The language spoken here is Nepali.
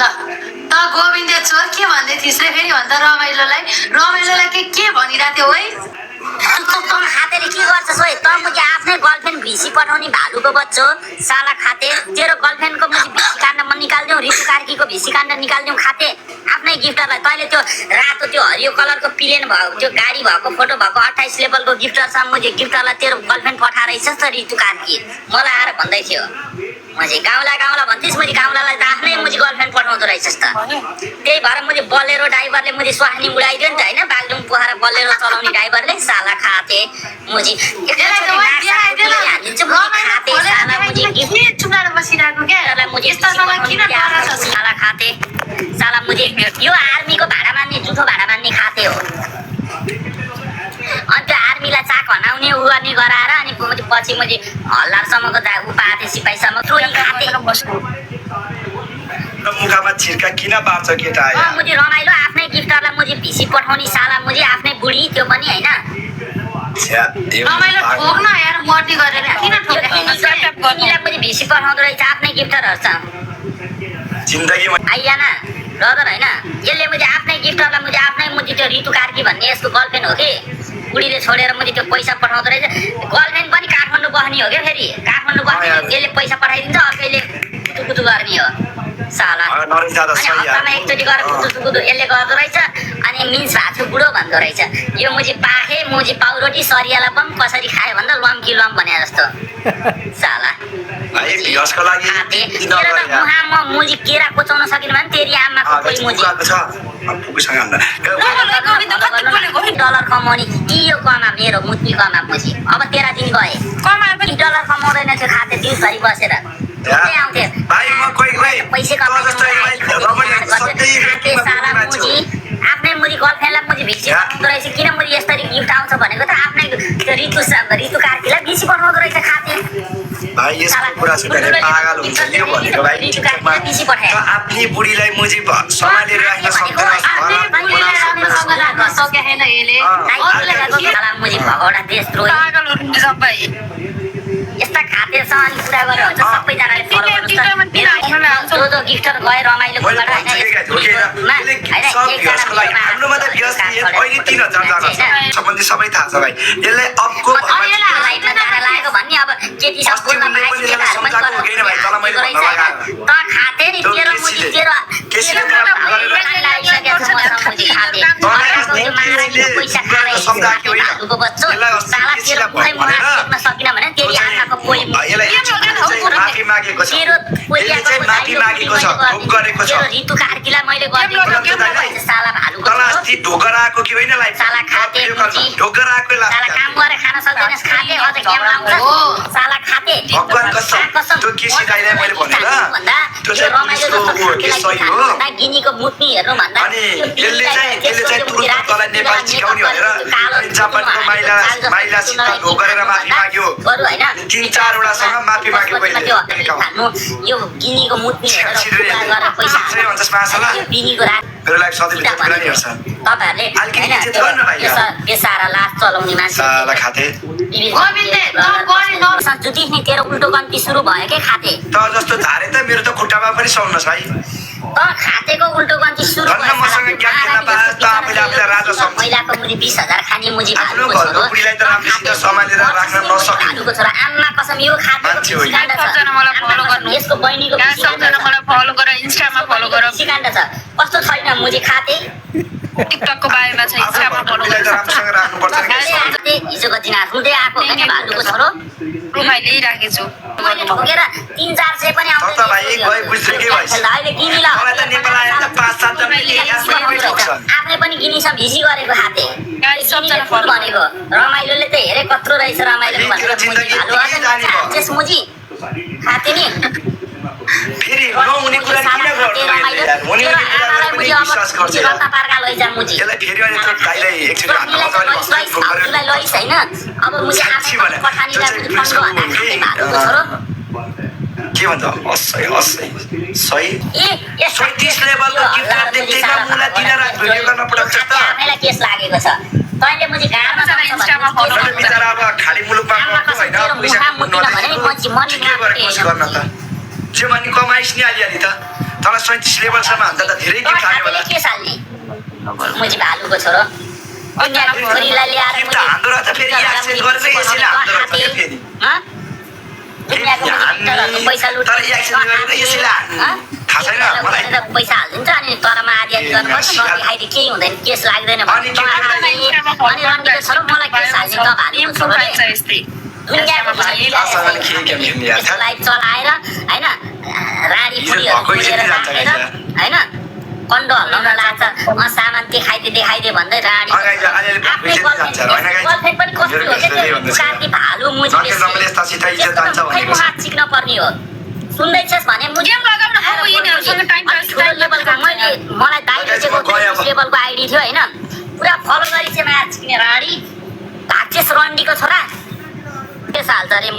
ल त गोविन्द चोर के भन्दै थिइस् रे फेरि भन्दा रमाइलोलाई के भनिरहेको थियो है खातेले के गर्छ सोइ त मुझे आफ्नै गर्लफ्रेन्ड भिसी पठाउने भालुको बच्चो साला खाते तेरो गर्लफ्रेन्डको मुझे भिसी काट्न मन निकाल्दिउ ऋतु कार्कीको भिसी काट्न निकाल्दिउ खाते आफ्नै गिफ्टरलाई तैँले त्यो रातो त्यो हरियो कलरको प्लेन भएको त्यो गाडी भएको फोटो भएको 28 लेभलको गिफ्टरसम्म मुझे गिफ्टरलाई तेरो गर्लफ्रेन्ड पठाएर रहेछस् त ऋतु कार्की मलाई आएर भन्दै थियो मुझे गाउँला भन्थिस् मुझे गाउँलालाई त आफ्नै मुझे गर्लफ्रेन्ड पठाउँदो रहेछस् त त्यही भएर मुझे बलेरो ड्राइभरले मुझे स्वाहानी उडाइदियो नि त होइन बागलुङ पोखरा बलेरो चलाउने ड्राइभरले साला खाते मुझे साला खाते साला मुझे यो आर्मीको भाडा मान्ने जुठो भाडा मान्ने खाते हो अनि त्यो आर्मीलाई चाक हनाउने उ गर्ने गराएर अनि पछि मैले हल्लारसम्मको उ पाथे सिपाहीसम्म चोरी खाते मुखामा छिर्का किन बाँच्छ केटा मुझे रमाइलो आफ्नै गिफ्टरलाई मुझे भिसी पठाउने साला मुझे आफ्नै बुढी त्यो पनि होइन रमाइलो ठोक्न यार मर्ती गरेर किन ठोक्ने मुझे भिसी पठाउँदो रहेछ आफ्नै गिफ्टरहरूसँग जिन्दगीमा आइयान ब्रदर होइन यसले मुझे आफ्नै गिफ्टरलाई मुझे आफ्नै मुझे त्यो ऋतु कार्की भन्ने यसको गर्लफ्रेन्ड हो कि बुढीले छोडेर मुझे त्यो पैसा पठाउँदो रहेछ गर्लफ्रेन्ड पनि काठमाडौँ बस्ने हो क्या फेरि काठमाडौँ बस्ने यसले पैसा पठाइदिन्छ अर्कैले कुतुकुतु गर्ने हो साला अनि हप्तामा एकचोटि गएर कुतुकुतु यसले गर्दो रहेछ अनि मिन्स भात बुढो भन्दो रहेछ यो मुझे पाखे मुझे पाउरोटी सरियाला बम कसरी खायो भन्दा लम्की लम भने जस्तो साला मुझे केरा कोचाउन सकिन भने तेरी आमाको कोही मुझे डलर कमाउने कि यो कमा मेरो मुट्टी कमा मुझे अब 13 दिन गए कमा पनि डलर कमाउँदैन थियो खाते दिउँसरी बसेर आउँथे पैसा कमाउँछ आफ्नै मुझे गर्लफ्रेन्डलाई मुझे भिसी पठाउँदो रहेछ किन मुझे यसरी गिफ्ट आउँछ भनेको त आफ्नै त्यो ऋतु कार्कीलाई भिसी पठाउँदो रहेछ खाते आफ्नै बुढीलाई मुझे सम्हालेर राख्न मुझे भगौडा देशद्रोही यस्ता खातेसँग अनि कुरा गरेर हुन्छ सबैजनाले फलो गर्नुहोस् जो गिफ्टर गए रमाइलो सम्बन्धी सबै थाहा छ भाइ यसलाई अबको लागेको भन्ने अब केटी सब बोल्दा खाते नि तेरो सकिन भने तेरी आमाको कोही माफी मागेको छ ऋतु कार्कीलाई मैले गरिदिएको साला भालुको ढोकराको कि होइन साला खाते ढोकराको साला काम गरेर खान सक्दैनस् खाते अझ क्यामेरा आउँछ साला खाते भगवान कसम त्यो केसी दाइलाई मैले भने ल त्यो चाहिँ रमाइलो के सही हो गिनीको मुट्नी हेर्नु भन्दा अनि यसले चाहिँ तुरुन्त तलाई नेपाल सिकाउने भनेर अनि जापानको माइलासित ढोकरेर माफी माग्यो बरु हैन 3-4 वटासँग माफी माग्यो पहिले यो गिनीको मुट्नी हेरेर पैसा भन्छस् मासला गिनीको रात मेरो लागि सधैँ भित्र कुरा नि हेर्छ तपाईहरुले बेसारा लास चलाउने मान्छे साला खाते जुटिने तेरो उल्टो गन्ती सुरु भयो के खाते त जस्तो धारे त मेरो त खुट्टामा पनि सौनस् भाइ खातेको उल्टो गन्ती सुरु भयो मसँग ज्ञान खेल्न पाए त आफैले आफैलाई राजा सम्झ महिलाको मुजी 20,000 खाने मुजी आफ्नो घरको बुढीलाई त राम्रोसित सम्हालेर राख्न नसक्ने भालुको छोरा आम्मा कसम यो खातेको सिकाण्ड छ मलाई फलो गर्नु यसको बहिनीको सबजना मलाई फलो गर इन्स्टामा फलो गर सिकाण्ड छ कस्तो छैन मुजी खाते टिकटकको बारेमा छ इन्स्टामा फलो गर राम्रोसँग राख्नु पर्छ हिजोको दिन हुँदै आएको हैन भालुको छोरो प्रोफाइल राखेको छु मैले ठोकेर 3-400 पनि आउँछ त भाइ गए बुझ्दै भइस अहिले गिनीला मलाई त नेपाल आएर त 5-7 जना आफूले पनि गिनीसँग भिसी गरेको खाते सबजना फलो भनेको रमाइलोले त हेरे कत्रो रहेछ रमाइलो भनेर मुजी मुजी खाते नि फेरि नहुने कुरा किन गर्नु हुने कुरा पनि विश्वास गर्छ रत्ता पार्का लैजा मुजी यसलाई फेरि अनि त दाइलाई एकचोटि हातमा लइस हैन अब मुजी आफै पठानीलाई फन्डो हाना खाते भालुको छोरो के भन्छ असै सही ए 37 लेभलको गिफ्ट देख्दैमा मुला दिन रात भिडियो गर्न पड्छ त हामीलाई केस लागेको छ तैले मुजी गाडमा इन्स्टामा फलो र बिचारा अब खाली मुलुकमा गएको हैन पैसा कमाउनु नदिएको के गरेको गर्न त जो भने कमाइस नि अलिअलि त तल 37 लेभलसम्म हान्दा त धेरै गिफ्ट खाने होला के साल्ने मुजी भालुको छोरो दुनियाँको छोरीलाई ल्याएर गिफ्ट हान्दो र त फेरि एक्सेप्ट गरेर यसैले हान्दो रहेछ के फेरि दुनियाँको पैसा लुट तर एक्सेप्ट गरेर यसैले हान्नु थाहा छैन मलाई पैसा हालिदिन्छ अनि तरमा आदि आदि गर्नुपर्छ नदिखाइदिए केही हुँदैन केस लाग्दैन अनि रन्डीको छोरो मलाई केस हाल्ने त भालुको छोरोले दुनियाँको लाइफ चलाएर होइन राडी पुरीहरू राखेर होइन कन्डो हल्लाउन लाग्छ सामान देखाइदिए भन्दै राडी आफ्नै गर्लफ्रेन्ड पनि कस्तो हो कि भालु मुजी हात सिक्न पर्ने हो सुन्दैछस् भने मलाई दाइको लेभलको आइडी थियो होइन पुरा फलो गरी चाहिँ म्याच किने राडी भाग्येश रन्डीको छोरा के हाल्छ अरे